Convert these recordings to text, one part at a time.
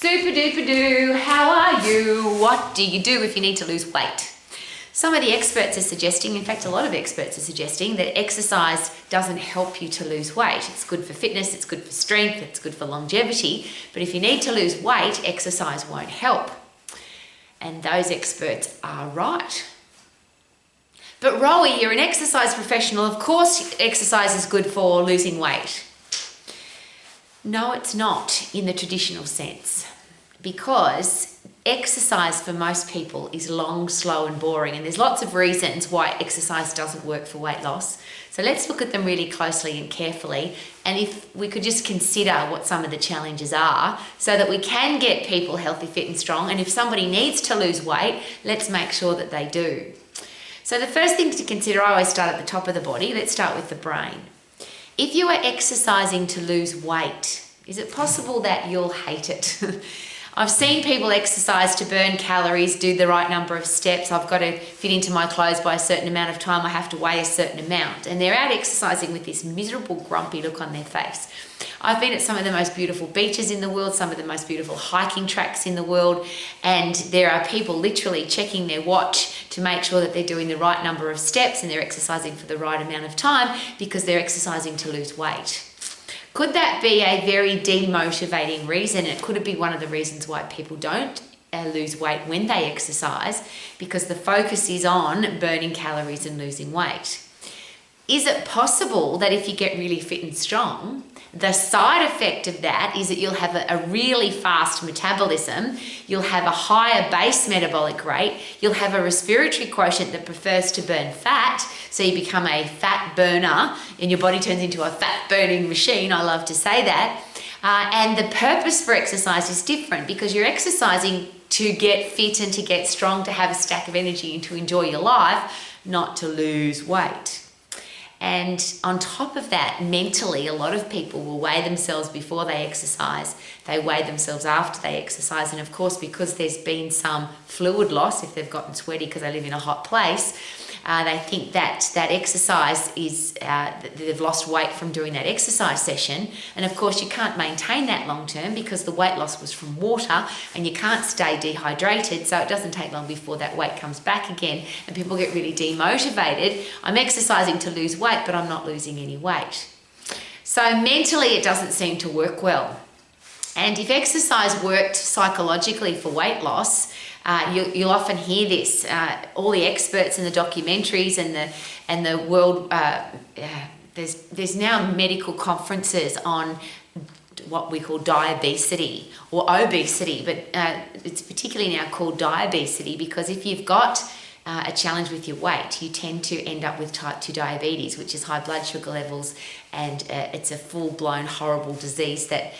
Super duper doo, how are you? What do you do if you need to lose weight? Some of the experts are suggesting, in fact a lot of experts are suggesting, that exercise doesn't help you to lose weight. It's good for fitness, it's good for strength, it's good for longevity, but if you need to lose weight, exercise won't help. And those experts are right. But Rowie, you're an exercise professional, of course exercise is good for losing weight. No, it's not in the traditional sense, because exercise for most people is long, slow and boring, and there's lots of reasons why exercise doesn't work for weight loss. So let's look at them really closely and carefully, and if we could just consider what some of the challenges are so that we can get people healthy, fit and strong, and if somebody needs to lose weight, let's make sure that they do. So the first thing to consider, I always start at the top of the body. Let's start with the brain. If you are exercising to lose weight, is it possible that you'll hate it? I've seen people exercise to burn calories, do the right number of steps. I've got to fit into my clothes by a certain amount of time. I have to weigh a certain amount. And they're out exercising with this miserable, grumpy look on their face. I've been at some of the most beautiful beaches in the world, some of the most beautiful hiking tracks in the world, and there are people literally checking their watch to make sure that they're doing the right number of steps and they're exercising for the right amount of time because they're exercising to lose weight. Could that be a very demotivating reason? It could be one of the reasons why people don't lose weight when they exercise, because the focus is on burning calories and losing weight. Is it possible that if you get really fit and strong, the side effect of that is that you'll have a really fast metabolism, you'll have a higher base metabolic rate, you'll have a respiratory quotient that prefers to burn fat, so you become a fat burner and your body turns into a fat burning machine, I love to say that. And the purpose for exercise is different because you're exercising to get fit and to get strong, to have a stack of energy and to enjoy your life, not to lose weight. And on top of that, mentally, a lot of people will weigh themselves before they exercise. They weigh themselves after they exercise. And of course, because there's been some fluid loss, if they've gotten sweaty because they live in a hot place, they think that exercise is, they've lost weight from doing that exercise session. And of course, you can't maintain that long term because the weight loss was from water and you can't stay dehydrated. So it doesn't take long before that weight comes back again and people get really demotivated. I'm exercising to lose weight, but I'm not losing any weight. So mentally, it doesn't seem to work well. And if exercise worked psychologically for weight loss, you'll often hear this. All the experts in the documentaries and the world, there's now medical conferences on what we call diabesity or obesity, but it's particularly now called diabesity because if you've got a challenge with your weight, you tend to end up with type 2 diabetes, which is high blood sugar levels, and it's a full-blown horrible disease that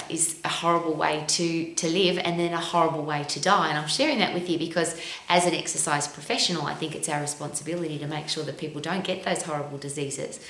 is a horrible way to live and then a horrible way to die. And I'm sharing that with you because as an exercise professional, I think it's our responsibility to make sure that people don't get those horrible diseases.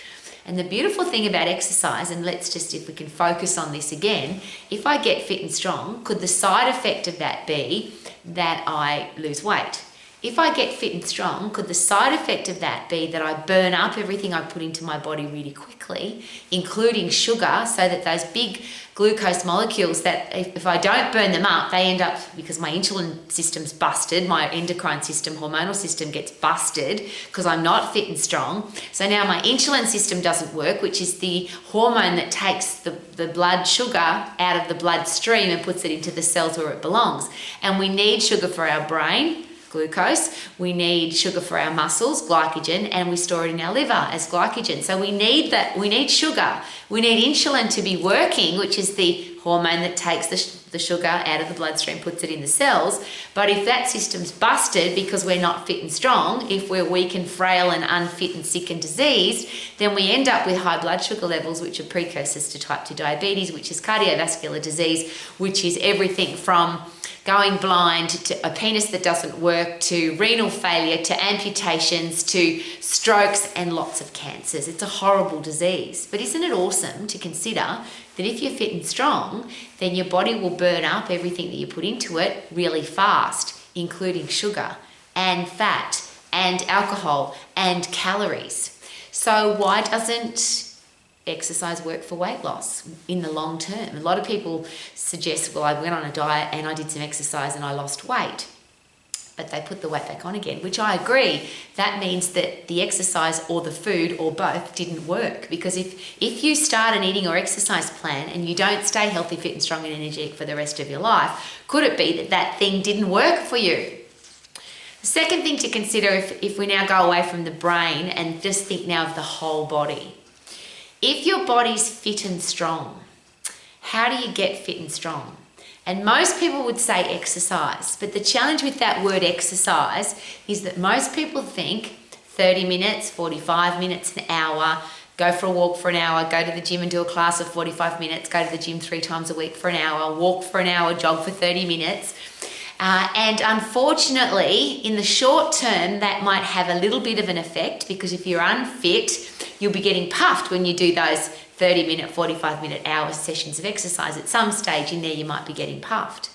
And the beautiful thing about exercise, and let's just, if we can focus on this again, if I get fit and strong, could the side effect of that be that I lose weight? If I get fit and strong, could the side effect of that be that I burn up everything I put into my body really quickly, including sugar, so that those big glucose molecules that if I don't burn them up, they end up, because my insulin system's busted, my endocrine system, hormonal system gets busted because I'm not fit and strong. So now my insulin system doesn't work, which is the hormone that takes the blood sugar out of the bloodstream and puts it into the cells where it belongs. And we need sugar for our brain, glucose, we need sugar for our muscles, glycogen, and we store it in our liver as glycogen. So we need that, we need sugar. We need insulin to be working, which is the hormone that takes the sugar out of the bloodstream, puts it in the cells. But if that system's busted because we're not fit and strong, if we're weak and frail and unfit and sick and diseased, then we end up with high blood sugar levels, which are precursors to type 2 diabetes, which is cardiovascular disease, which is everything from going blind to a penis that doesn't work, to renal failure, to amputations, to strokes and lots of cancers. It's a horrible disease. But isn't it awesome to consider that if you're fit and strong, then your body will burn up everything that you put into it really fast, including sugar and fat and alcohol and calories. So why doesn't exercise work for weight loss in the long term? A lot of people suggest, well, I went on a diet and I did some exercise and I lost weight, but they put the weight back on again, which I agree. That means that the exercise or the food or both didn't work, because if you start an eating or exercise plan and you don't stay healthy, fit and strong and energetic for the rest of your life, could it be that that thing didn't work for you? The second thing to consider, if we now go away from the brain and just think now of the whole body. If your body's fit and strong, how do you get fit and strong? And most people would say exercise, but the challenge with that word exercise is that most people think 30 minutes, 45 minutes, an hour, go for a walk for an hour, go to the gym and do a class of 45 minutes, go to the gym 3 times a week for an hour, walk for an hour, jog for 30 minutes. And unfortunately, in the short term, that might have a little bit of an effect, because if you're unfit, you'll be getting puffed when you do those 30-minute, 45-minute, hour sessions of exercise. At some stage in there, you might be getting puffed.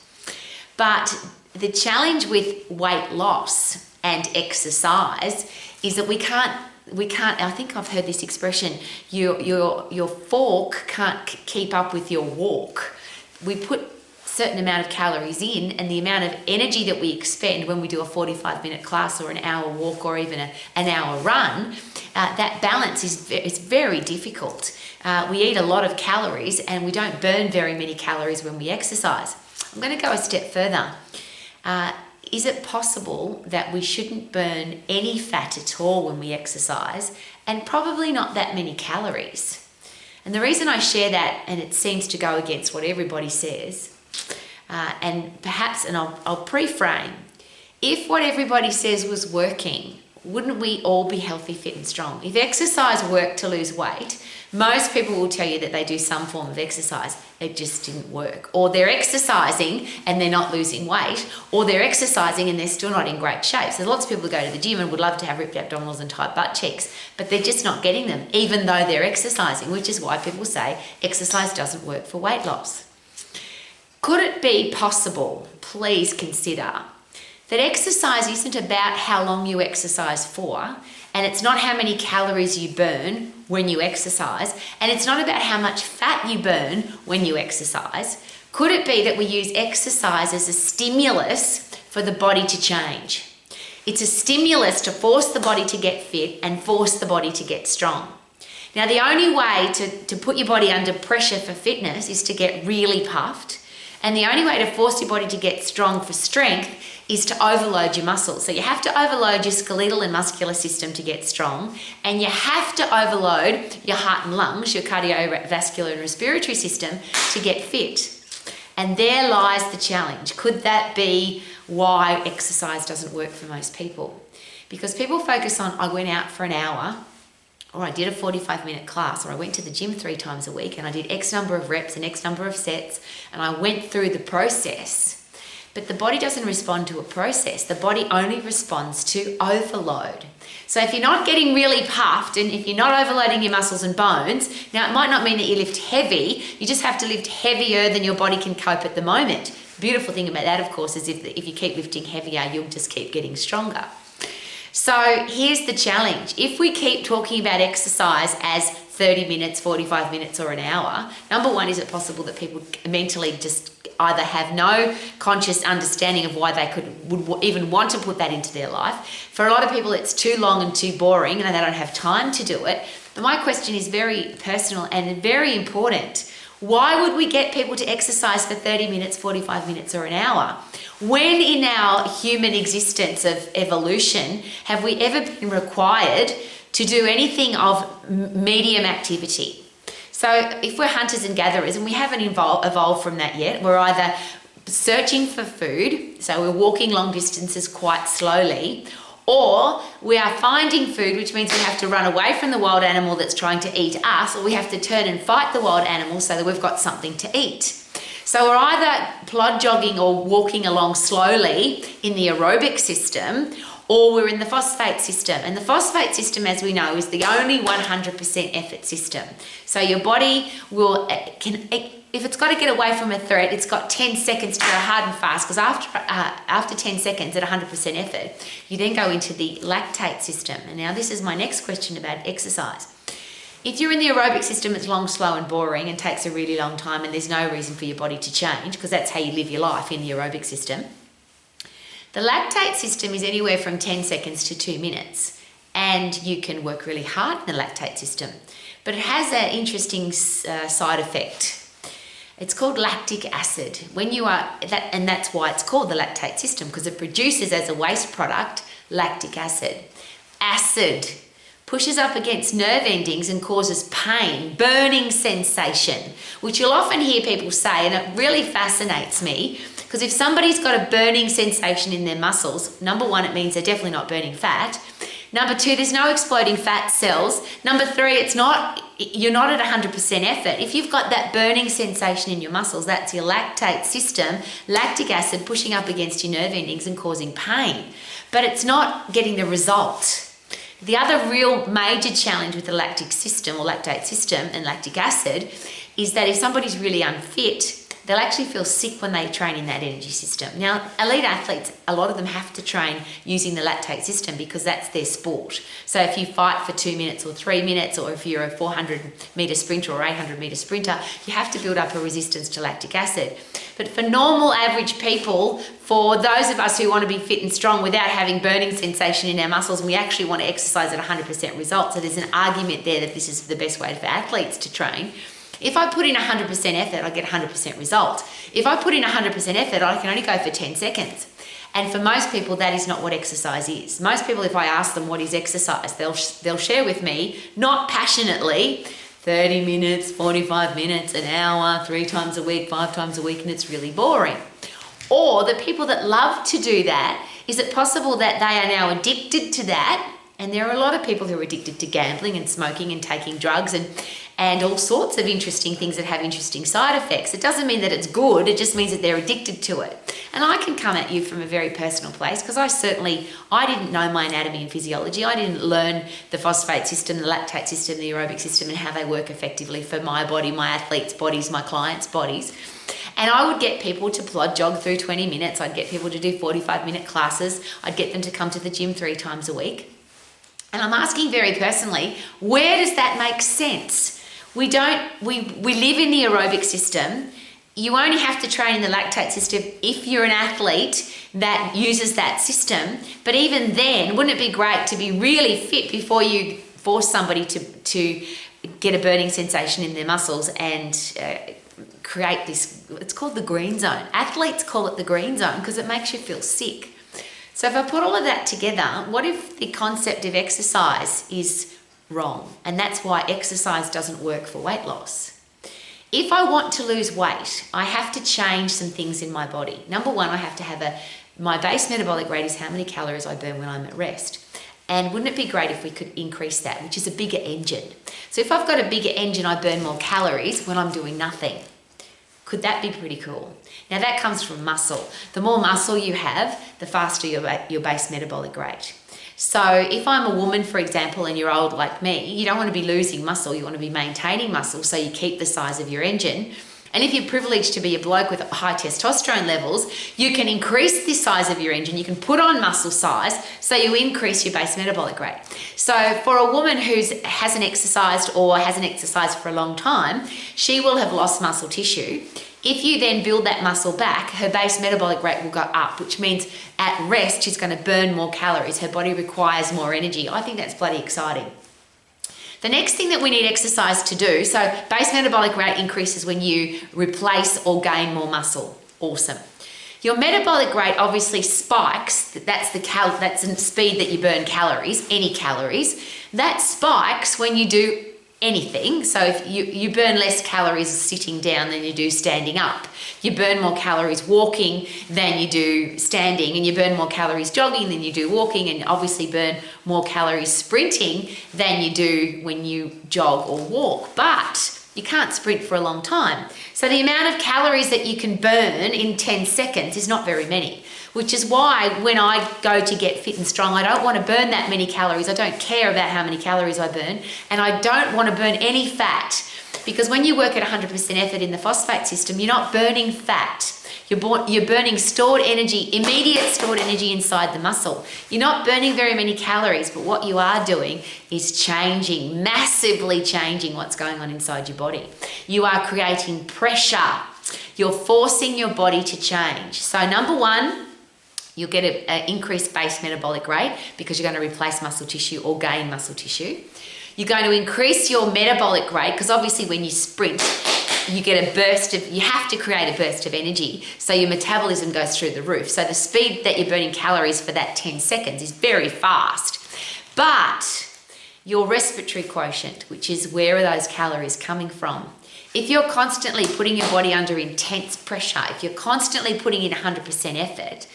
But the challenge with weight loss and exercise is that we can't, I think I've heard this expression, your fork can't keep up with your walk. We put certain amount of calories in, and the amount of energy that we expend when we do a 45-minute class or an hour walk or even an hour run, that balance is very difficult. We eat a lot of calories and we don't burn very many calories when we exercise. I'm going to go a step further. Is it possible that we shouldn't burn any fat at all when we exercise, and probably not that many calories? And the reason I share that, and it seems to go against what everybody says, and perhaps, and I'll pre-frame, if what everybody says was working, wouldn't we all be healthy, fit and strong? If exercise worked to lose weight, most people will tell you that they do some form of exercise, it just didn't work. Or they're exercising and they're not losing weight, or they're exercising and they're still not in great shape. So lots of people go to the gym and would love to have ripped abdominals and tight butt cheeks, but they're just not getting them, even though they're exercising, which is why people say exercise doesn't work for weight loss. Could it be possible, please consider, that exercise isn't about how long you exercise for, and it's not how many calories you burn when you exercise, and it's not about how much fat you burn when you exercise? Could it be that we use exercise as a stimulus for the body to change? It's a stimulus to force the body to get fit and force the body to get strong. Now, the only way to put your body under pressure for fitness is to get really puffed. And the only way to force your body to get strong for strength is to overload your muscles. So you have to overload your skeletal and muscular system to get strong, and you have to overload your heart and lungs, your cardiovascular and respiratory system, to get fit. And there lies the challenge. Could that be why exercise doesn't work for most people? Because people focus on, I went out for an hour, or I did a 45-minute class, or I went to the gym 3 times a week and I did X number of reps and X number of sets, and I went through the process. But the body doesn't respond to a process. The body only responds to overload. So if you're not getting really puffed, and if you're not overloading your muscles and bones, now it might not mean that you lift heavy, you just have to lift heavier than your body can cope at the moment. The beautiful thing about that, of course, is if you keep lifting heavier, you'll just keep getting stronger. So here's the challenge. If we keep talking about exercise as 30 minutes, 45 minutes, or an hour, number one, is it possible that people mentally just either have no conscious understanding of why they would even want to put that into their life? For a lot of people, it's too long and too boring and they don't have time to do it. But my question is very personal and very important. Why would we get people to exercise for 30 minutes, 45 minutes, or an hour? When in our human existence of evolution have we ever been required to do anything of medium activity? So if we're hunters and gatherers, and we haven't evolved from that yet, we're either searching for food, so we're walking long distances quite slowly, or we are finding food, which means we have to run away from the wild animal that's trying to eat us, or we have to turn and fight the wild animal so that we've got something to eat. So we're either plod jogging or walking along slowly in the aerobic system, or we're in the phosphate system. And the phosphate system, as we know, is the only 100% effort system. So your body if it's got to get away from a threat, it's got 10 seconds to go hard and fast, because after 10 seconds at 100% effort, you then go into the lactate system. And now this is my next question about exercise. If you're in the aerobic system, it's long, slow and boring and takes a really long time, and there's no reason for your body to change because that's how you live your life in the aerobic system. The lactate system is anywhere from 10 seconds to 2 minutes, and you can work really hard in the lactate system. But it has an interesting side effect. It's called lactic acid. When you are that, and that's why it's called the lactate system, because it produces as a waste product lactic acid. Acid pushes up against nerve endings and causes pain, burning sensation, which you'll often hear people say, and it really fascinates me, because if somebody's got a burning sensation in their muscles, number one, it means they're definitely not burning fat. Number two, there's no exploding fat cells. Number three, you're not at 100% effort. If you've got that burning sensation in your muscles, that's your lactate system, lactic acid pushing up against your nerve endings and causing pain. But it's not getting the result. The other real major challenge with the lactic system or lactate system and lactic acid is that if somebody's really unfit, they'll actually feel sick when they train in that energy system. Now, elite athletes, a lot of them have to train using the lactate system because that's their sport. So if you fight for 2 minutes or 3 minutes, or if you're a 400-metre sprinter or 800-metre sprinter, you have to build up a resistance to lactic acid. But for normal, average people, for those of us who want to be fit and strong without having burning sensation in our muscles, and we actually want to exercise at 100% result, so there's an argument there that this is the best way for athletes to train. If I put in 100% effort, I get 100% result. If I put in 100% effort, I can only go for 10 seconds. And for most people, that is not what exercise is. Most people, if I ask them what is exercise, they'll share with me, not passionately, 30 minutes, 45 minutes, an hour, 3 times a week, 5 times a week, and it's really boring. Or the people that love to do that, is it possible that they are now addicted to that? And there are a lot of people who are addicted to gambling and smoking and taking drugs and all sorts of interesting things that have interesting side effects. It doesn't mean that it's good, it just means that they're addicted to it. And I can come at you from a very personal place because I didn't know my anatomy and physiology. I didn't learn the phosphate system, the lactate system, the aerobic system, and how they work effectively for my body, my athletes' bodies, my clients' bodies. And I would get people to plod jog through 20 minutes. I'd get people to do 45-minute classes. I'd get them to come to the gym 3 times a week. And I'm asking very personally, where does that make sense? We live in the aerobic system. You only have to train in the lactate system if you're an athlete that uses that system. But even then, wouldn't it be great to be really fit before you force somebody to get a burning sensation in their muscles and create this, it's called the green zone. Athletes call it the green zone because it makes you feel sick. So if I put all of that together, what if the concept of exercise is wrong? And that's why exercise doesn't work for weight loss. If I want to lose weight, I have to change some things in my body. Number one, I have to have my base metabolic rate is how many calories I burn when I'm at rest. And wouldn't it be great if we could increase that, which is a bigger engine? So if I've got a bigger engine, I burn more calories when I'm doing nothing. Could that be pretty cool? Now that comes from muscle. The more muscle you have, the faster your base metabolic rate. So if I'm a woman, for example, and you're old like me, you don't want to be losing muscle, you want to be maintaining muscle so you keep the size of your engine. And if you're privileged to be a bloke with high testosterone levels, you can increase the size of your engine, you can put on muscle size so you increase your base metabolic rate. So for a woman who hasn't exercised or hasn't exercised for a long time, she will have lost muscle tissue. If you then build that muscle back, her base metabolic rate will go up, which means at rest, she's going to burn more calories. Her body requires more energy. I think that's bloody exciting. The next thing that we need exercise to do, so base metabolic rate increases when you replace or gain more muscle. Awesome. Your metabolic rate obviously spikes. That's the speed that you burn calories, any calories. That spikes when you do anything. So if you burn less calories sitting down than you do standing up. You burn more calories walking than you do standing, and you burn more calories jogging than you do walking, and obviously burn more calories sprinting than you do when you jog or walk. But you can't sprint for a long time. So the amount of calories that you can burn in 10 seconds is not very many, which is why when I go to get fit and strong, I don't want to burn that many calories. I don't care about how many calories I burn, and I don't want to burn any fat, because when you work at 100% effort in the phosphate system, you're not burning fat. You're burning stored energy, immediate stored energy inside the muscle. You're not burning very many calories, but what you are doing is changing, massively changing what's going on inside your body. You are creating pressure. You're forcing your body to change. So number one, you'll get an increased base metabolic rate because you're going to replace muscle tissue or gain muscle tissue. You're going to increase your metabolic rate because obviously when you sprint, you have to create a burst of energy. So your metabolism goes through the roof. So the speed that you're burning calories for that 10 seconds is very fast. But your respiratory quotient, which is where are those calories coming from? If you're constantly putting your body under intense pressure, if you're constantly putting in 100% effort,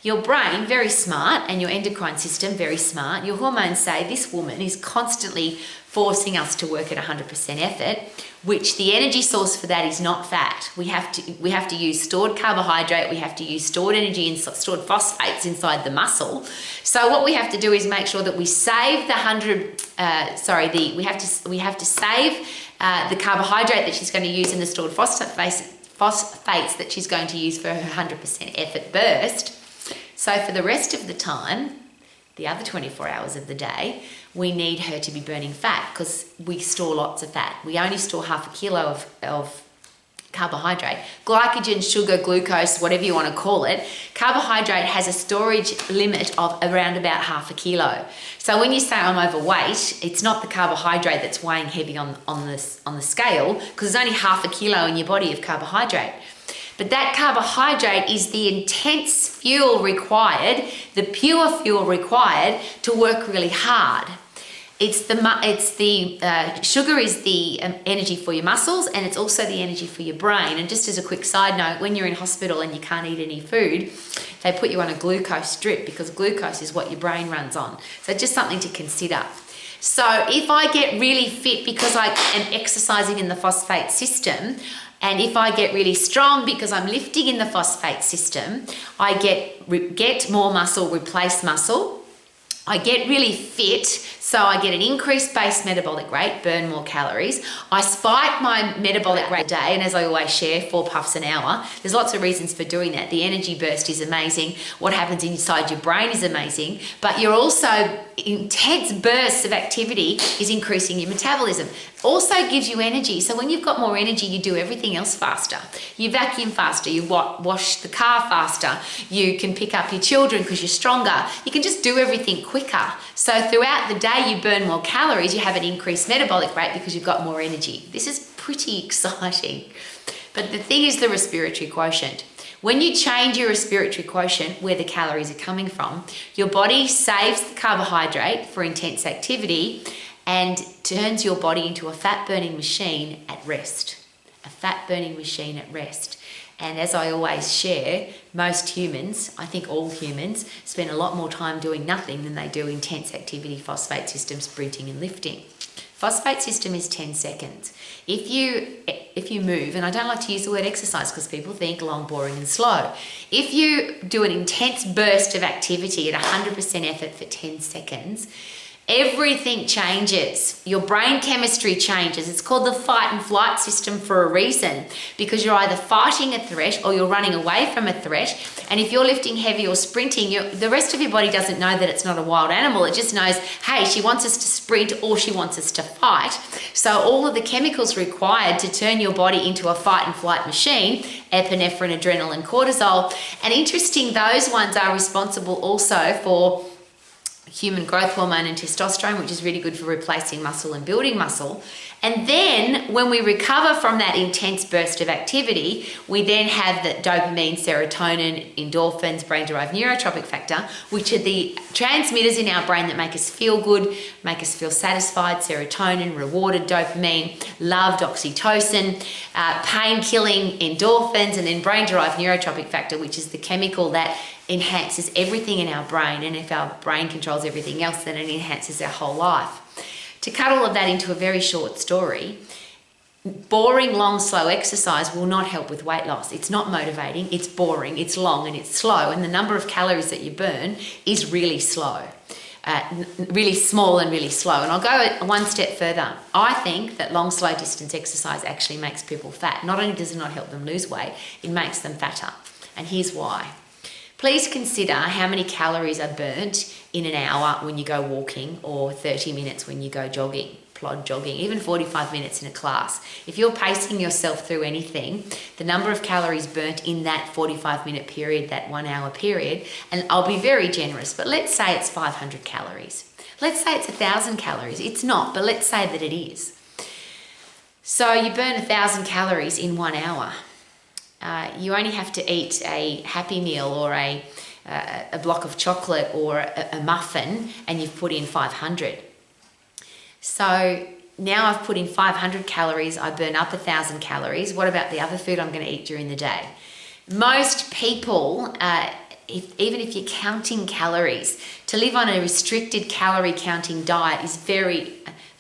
your brain, very smart, and your endocrine system, very smart, your hormones say this woman is constantly forcing us to work at 100% effort, which the energy source for that is not fat. We have to use stored carbohydrate, we have to use stored energy and stored phosphates inside the muscle. So what we have to do is make sure that we save we have to save the carbohydrate that she's going to use in the stored phosphates that she's going to use for her 100% effort burst. So for the rest of the time, the other 24 hours of the day, we need her to be burning fat because we store lots of fat. We only store half a kilo of carbohydrate. Glycogen, sugar, glucose, whatever you want to call it, carbohydrate has a storage limit of around about half a kilo. So when you say I'm overweight, it's not the carbohydrate that's weighing heavy on the scale because there's only half a kilo in your body of carbohydrate. But that carbohydrate is the intense fuel required, the pure fuel required to work really hard. Sugar is the energy for your muscles, and it's also the energy for your brain. And just as a quick side note, when you're in hospital and you can't eat any food, they put you on a glucose drip because glucose is what your brain runs on. So just something to consider. So if I get really fit because I am exercising in the phosphate system, and if I get really strong because I'm lifting in the phosphate system, I get more muscle, replace muscle. I get really fit, so I get an increased base metabolic rate, burn more calories. I spike my metabolic rate a day, and as I always share, 4 puffs an hour. There's lots of reasons for doing that. The energy burst is amazing. What happens inside your brain is amazing, but you're also intense bursts of activity is increasing your metabolism. Also gives you energy. So when you've got more energy, you do everything else faster. You vacuum faster, you wash the car faster, you can pick up your children because you're stronger. You can just do everything quicker. So throughout the day, you burn more calories, you have an increased metabolic rate because you've got more energy. This is pretty exciting. But the thing is the respiratory quotient. When you change your respiratory quotient, where the calories are coming from, your body saves the carbohydrate for intense activity and turns your body into a fat-burning machine at rest. A fat-burning machine at rest. And as I always share, most humans, I think all humans, spend a lot more time doing nothing than they do intense activity, phosphate system, sprinting and lifting. Phosphate system is 10 seconds. If you move, and I don't like to use the word exercise because people think long, boring and slow. If you do an intense burst of activity at 100% effort for 10 seconds, everything changes. Your brain chemistry changes. It's called the fight and flight system for a reason, because you're either fighting a threat or you're running away from a threat. And if you're lifting heavy or sprinting, the rest of your body doesn't know that it's not a wild animal. It just knows, hey, she wants us to sprint or she wants us to fight. So all of the chemicals required to turn your body into a fight and flight machine, epinephrine, adrenaline, cortisol, and interesting, those ones are responsible also for human growth hormone and testosterone, which is really good for replacing muscle and building muscle. And then when we recover from that intense burst of activity, we then have the dopamine, serotonin, endorphins, brain-derived neurotropic factor, which are the transmitters in our brain that make us feel good, make us feel satisfied, serotonin, rewarded, dopamine, loved, oxytocin, pain-killing endorphins, and then brain-derived neurotropic factor, which is the chemical that enhances everything in our brain. And if our brain controls everything else, then it enhances our whole life. To cut all of that into a very short story, boring, long, slow exercise will not help with weight loss. It's not motivating, it's boring, it's long and it's slow, and the number of calories that you burn is really slow. Really small and really slow. And I'll go one step further. I think that long, slow distance exercise actually makes people fat. Not only does it not help them lose weight, it makes them fatter. And here's why. Please consider how many calories are burnt in an hour when you go walking, or 30 minutes when you go jogging, plod jogging, even 45 minutes in a class. If you're pacing yourself through anything, the number of calories burnt in that 45-minute period, that 1 hour period, and I'll be very generous, but let's say it's 500 calories. Let's say it's 1,000 calories. It's not, but let's say that it is. So you burn 1,000 calories in 1 hour. You only have to eat a Happy Meal or a block of chocolate or a muffin, and you've put in 500. So now I've put in 500 calories, I burn up 1,000 calories. What about the other food I'm going to eat during the day? Most people, even if you're counting calories, to live on a restricted calorie counting diet is very,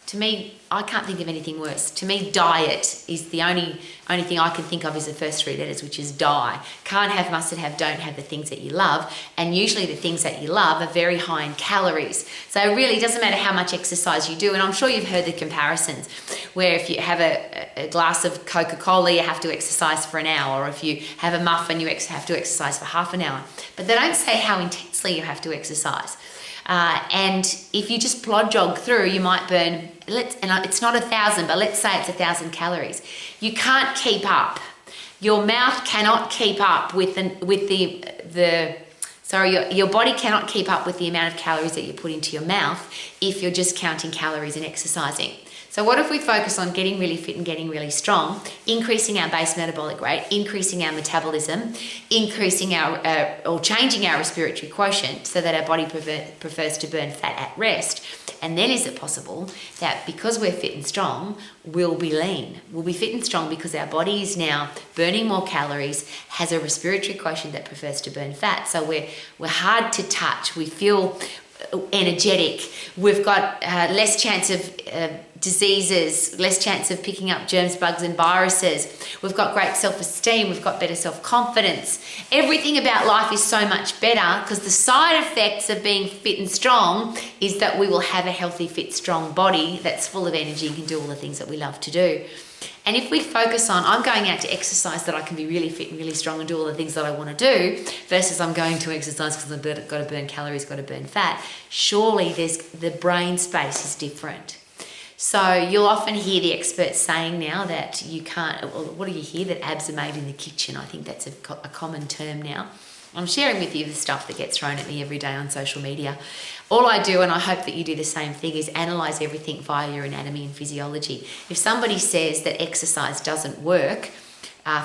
to me, I can't think of anything worse. To me, diet is the only thing I can think of is the first 3 letters, which is die. Can't have, mustn't have, don't have the things that you love. And usually the things that you love are very high in calories. So it really doesn't matter how much exercise you do. And I'm sure you've heard the comparisons where if you have a glass of Coca-Cola, you have to exercise for an hour. Or if you have a muffin, you have to exercise for half an hour. But they don't say how intensely you have to exercise. And if you just plod jog through, you might burn, and it's not 1,000, but let's say it's 1,000 calories. You can't keep up. Your mouth cannot keep up with your body cannot keep up with the amount of calories that you put into your mouth if you're just counting calories and exercising. So what if we focus on getting really fit and getting really strong, increasing our base metabolic rate, increasing our metabolism, increasing or changing our respiratory quotient so that our body prefers to burn fat at rest. And then is it possible that because we're fit and strong, we'll be lean? We'll be fit and strong because our body is now burning more calories, has a respiratory quotient that prefers to burn fat. So we're hard to touch. We feel energetic. We've got less chance of diseases, less chance of picking up germs, bugs and viruses. We've got great self-esteem. We've got better self-confidence. Everything about life is so much better because the side effects of being fit and strong is that we will have a healthy, fit, strong body that's full of energy and can do all the things that we love to do. And if we focus on, I'm going out to exercise that I can be really fit and really strong and do all the things that I want to do, versus I'm going to exercise because I've got to burn calories, got to burn fat, surely the brain space is different. So you'll often hear the experts saying now that you can't, what do you hear? That abs are made in the kitchen. I think that's a common term now. I'm sharing with you the stuff that gets thrown at me every day on social media. All I do, and I hope that you do the same thing, is analyse everything via your anatomy and physiology. If somebody says that exercise doesn't work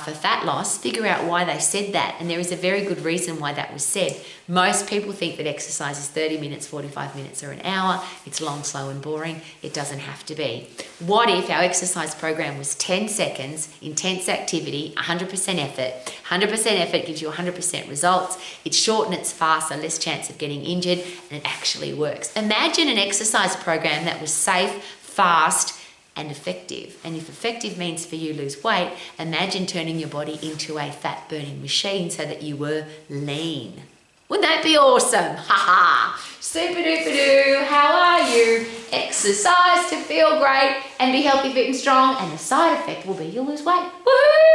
for fat loss, figure out why they said that. And there is a very good reason why that was said. Most people think that exercise is 30 minutes, 45 minutes or an hour. It's long, slow and boring. It doesn't have to be. What if our exercise program was 10 seconds, intense activity, 100% effort. 100% effort gives you 100% results. It's short and it's fast, so less chance of getting injured, and it actually works. Imagine an exercise program that was safe, fast, and effective. And if effective means for you lose weight, imagine turning your body into a fat burning machine so that you were lean. Wouldn't that be awesome? Ha ha! Super duper doo! How are you? Exercise to feel great and be healthy, fit and strong, and the side effect will be you'll lose weight. Woohoo!